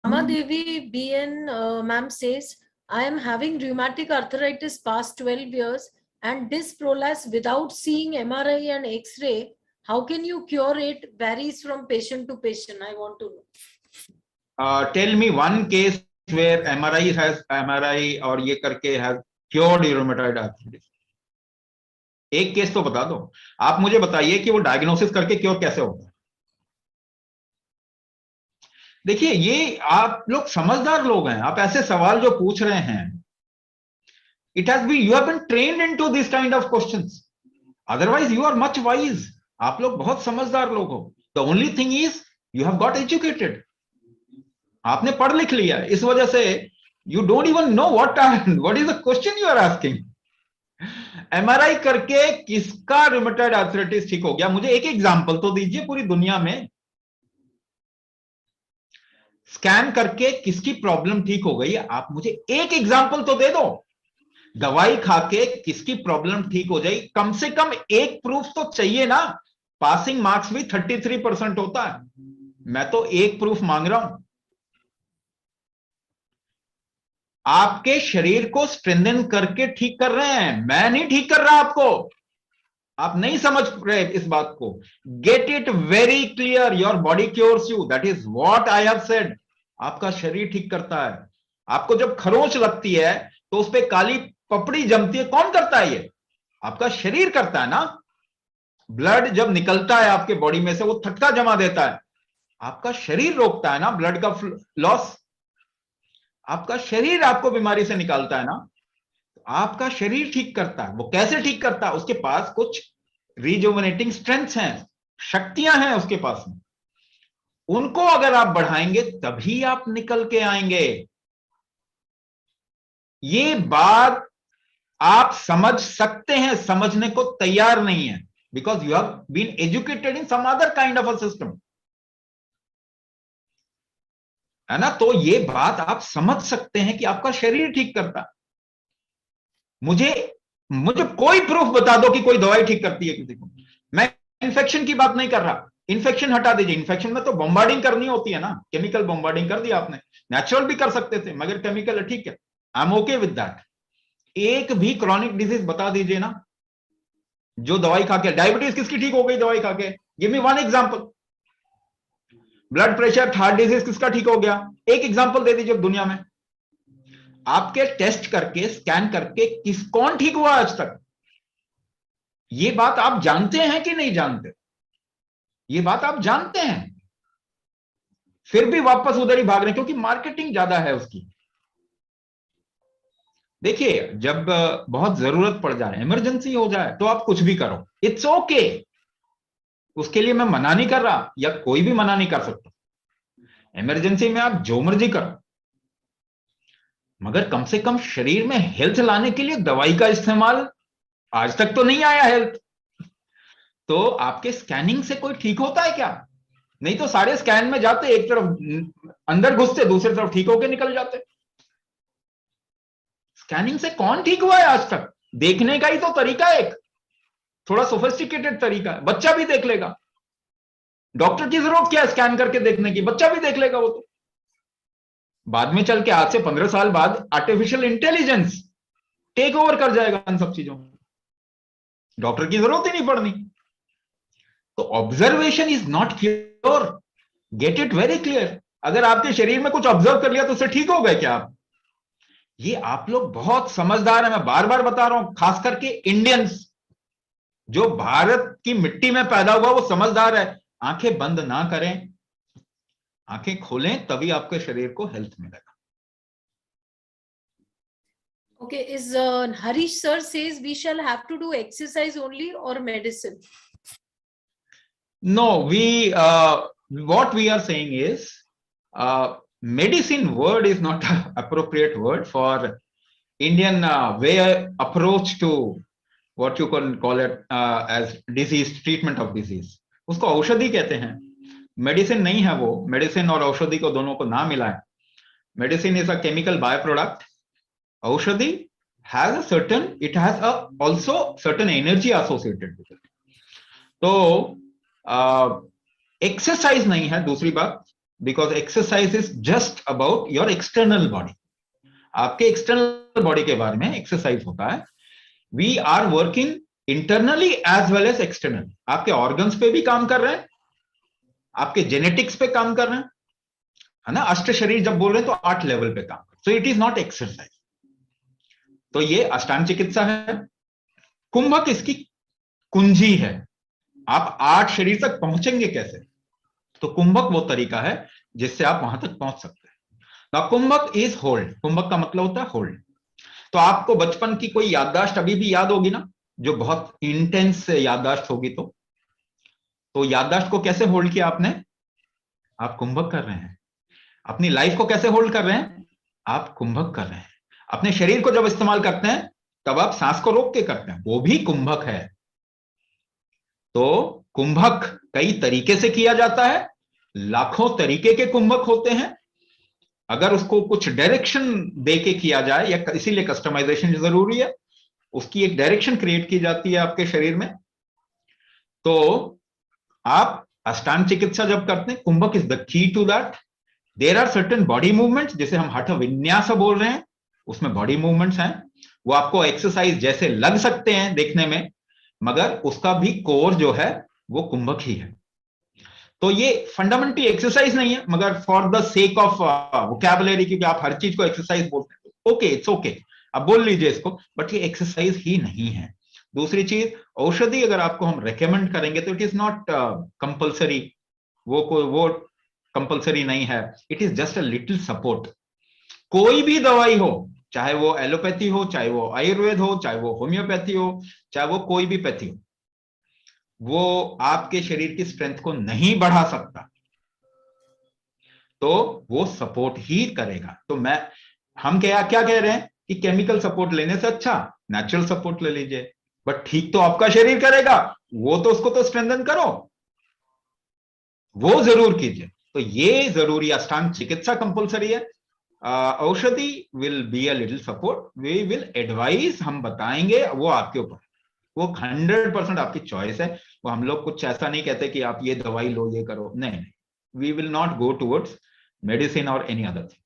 Devi BN ma'am says, I am having rheumatic arthritis past 12 years and disc prolapse without seeing MRI and X-ray. How can you cure it? Varies from patient to patient. I want to know. Tell me one case where MRI और ये करके has cured rheumatoid arthritis. एक case तो बता दो. आप मुझे बताइए कि वो डायग्नोसिस करके क्योर कैसे होता है. देखिए, ये आप लोग समझदार लोग हैं. आप ऐसे सवाल जो पूछ रहे हैं, you have been trained into this kind of questions. Otherwise, you are much wise. आप लोग बहुत समझदार लोग हो. The only thing is, you have got educated. आपने पढ़ लिख लिया. इस वजह से you don't even know what is the question you are asking. MRI करके किसका rheumatoid arthritis ठीक हो गया? मुझे एक एग्जांपल तो दीजिए पूरी दुनिया में. स्कैन करके किसकी प्रॉब्लम ठीक हो गई? आप मुझे एक एग्जांपल तो दे दो. दवाई खा के किसकी प्रॉब्लम ठीक हो जाए? कम से कम एक प्रूफ तो चाहिए ना. पासिंग मार्क्स भी 33% होता है. मैं तो एक प्रूफ मांग रहा हूं. आपके शरीर को स्ट्रेंथन करके ठीक कर रहे हैं. मैं नहीं ठीक कर रहा आपको. आप नहीं समझ रहे इस बात को. Get it very clear. Your body cures you. That is what I have said. आपका शरीर ठीक करता है. आपको जब खरोंच लगती है तो उस पर काली पपड़ी जमती है. कौन करता है ये? आपका शरीर करता है ना. ब्लड जब निकलता है आपके बॉडी में से, वो थटका जमा देता है. आपका शरीर रोकता है ना ब्लड का लॉस. आपका शरीर आपको बीमारी से निकालता है ना. आपका शरीर ठीक करता है. वो कैसे ठीक करता है? उसके पास कुछ रिजुविनेटिंग स्ट्रेंथ्स हैं, शक्तियां हैं उसके पास में. उनको अगर आप बढ़ाएंगे तभी आप निकल के आएंगे. ये बात आप समझ सकते हैं, समझने को तैयार नहीं है. Because you have been educated in some other kind of a system, है ना. तो ये बात आप समझ सकते हैं कि आपका शरीर ठीक करता है. मुझे कोई प्रूफ बता दो कि कोई दवाई ठीक करती है किसी को. मैं इन्फेक्शन की बात नहीं कर रहा. इन्फेक्शन हटा दीजिए. इन्फेक्शन में तो बॉम्बार्डिंग करनी होती है ना. केमिकल बॉम्बार्डिंग कर दिया आपने. नेचुरल भी कर सकते थे, मगर केमिकल है. ठीक है, I am okay with that. एक भी क्रॉनिक डिजीज बता दीजिए ना जो दवाई खा के. डायबिटीज किसकी ठीक हो गई दवाई खा के? Give me one example. Blood pressure, heart disease किसका ठीक हो गया? एक एग्जांपल दे दीजिए दुनिया में. आपके टेस्ट करके, स्कैन करके कौन ठीक हुआ आज तक? ये बात आप जानते हैं कि नहीं जानते? ये बात आप जानते हैं, फिर भी वापस उधर ही भाग रहे हैं क्योंकि मार्केटिंग ज्यादा है उसकी. देखिए, जब बहुत जरूरत पड़ जाए, इमरजेंसी हो जाए, तो आप कुछ भी करो. It's okay. उसके लिए मैं मना नहीं कर रहा, या कोई भी मना नहीं कर सकता. इमरजेंसी में आप जो मर्जी करो, मगर कम से कम शरीर में हेल्थ लाने के लिए दवाई का इस्तेमाल आज तक तो नहीं आया हेल्थ. तो आपके स्कैनिंग से कोई ठीक होता है क्या? नहीं तो सारे स्कैन में जाते, एक तरफ अंदर घुसते, दूसरी तरफ ठीक होके निकल जाते. स्कैनिंग से कौन ठीक हुआ है आज तक? देखने का ही तो तरीका है, एक थोड़ा सोफिस्टिकेटेड तरीका है. बच्चा भी देख लेगा. डॉक्टर की जरूरत क्या है स्कैन करके देखने की? बच्चा भी देख लेगा. वो तो बाद में चल के, आज से 15 साल बाद आर्टिफिशियल इंटेलिजेंस टेक ओवर कर जाएगा इन सब चीजों. डॉक्टर की जरूरत ही नहीं पड़नी. तो observation is not cure. Gate it very clear. अगर आपके शरीर में कुछ ऑब्जर्व कर लिया तो उससे ठीक हो गए क्या आप? ये आप लोग बहुत समझदार हैं. मैं बार बार बता रहा हूं, खास करके इंडियंस जो भारत की मिट्टी में पैदा हुआ, वो समझदार है. आंखें बंद ना करें, आंखें खोलें, तभी आपके शरीर को हेल्थ मिलेगा. Okay, is Harish sir says we shall have to do exercise only or medicine? No, what we are saying is, medicine word is not an appropriate word for Indian way approach to what you can call it as disease, treatment of disease. उसको औषधि कहते हैं. Medicine नहीं है वो. Medicine और औषधि को दोनों को ना मिलाएं. Medicine is a chemical byproduct. औषधि has a certain, it has a also certain energy associated with it. तो एक्सरसाइज नहीं है. दूसरी बात, because exercise is just about your external body. आपके एक्सटर्नल बॉडी के बारे में एक्सरसाइज होता है. We are working internally as well as externally. आपके ऑर्गन्स पे भी काम कर रहे हैं, आपके जेनेटिक्स पे काम कर रहे हैं, है ना. अष्ट शरीर जब बोल रहे हैं तो 8 लेवल पे काम कर. So it is not exercise. तो ये अष्टांग चिकित्सा है. कुंभक इसकी कुंजी है. आप 8 शरीर तक पहुंचेंगे कैसे? तो कुंभक वो तरीका है जिससे आप वहां तक पहुंच सकते हैं. ना कुंभक इज होल्ड. कुंभक का मतलब होता है होल्ड. तो आपको बचपन की कोई याददाश्त अभी भी याद होगी ना, जो बहुत इंटेंस याददाश्त होगी. तो याददाश्त को कैसे होल्ड किया आपने? आप कुंभक कर रहे हैं. अपनी लाइफ को कैसे होल्ड कर रहे हैं? आप कुंभक कर रहे हैं. अपने शरीर को जब इस्तेमाल करते हैं तब आप सांस को रोक के करते हैं, वो भी कुंभक है. तो कुंभक कई तरीके से किया जाता है. लाखों तरीके के कुंभक होते हैं. अगर उसको कुछ डायरेक्शन दे के किया जाए, या इसीलिए कस्टमाइजेशन जरूरी है, उसकी एक डायरेक्शन क्रिएट की जाती है आपके शरीर में. तो आप अष्टांग चिकित्सा जब करते हैं, kumbhaka is the key to that. There are certain body movements, जैसे हम हठ विन्यास बोल रहे हैं, उसमें बॉडी मूवमेंट्स हैं. वो आपको एक्सरसाइज जैसे लग सकते हैं देखने में, मगर उसका भी कोर जो है वो कुंभक ही है. तो ये फंडामेंटली एक्सरसाइज नहीं है, मगर for the sake of vocabulary, क्योंकि आप हर चीज को एक्सरसाइज बोलते हैं, ओके इट्स ओके, आप बोल लीजिए इसको, बट ये एक्सरसाइज ही नहीं है. दूसरी चीज, औषधि अगर आपको हम रेकमेंड करेंगे तो इट इज नॉट कंपल्सरी. वो कंपल्सरी नहीं है. It is just a little support. कोई भी दवाई हो, चाहे वो एलोपैथी हो, चाहे वो आयुर्वेद हो, चाहे वो होम्योपैथी हो, चाहे वो कोई भी पैथी हो, वो आपके शरीर की स्ट्रेंथ को नहीं बढ़ा सकता. तो वो सपोर्ट ही करेगा. तो हम क्या कह रहे हैं कि केमिकल सपोर्ट लेने से अच्छा नेचुरल सपोर्ट ले लीजिए. बट ठीक तो आपका शरीर करेगा, वो तो उसको तो स्ट्रेंथन करो, वो जरूर कीजिए. तो ये जरूरी. अष्टांग चिकित्सा कंपल्सरी है. औषधि will be a little support. We will advise, हम बताएंगे, वो आपके ऊपर, वो 100% आपकी चॉइस है. वो हम लोग कुछ ऐसा नहीं कहते कि आप ये दवाई लो, ये करो, नहीं. We will not go towards medicine और एनी अदर थिंग.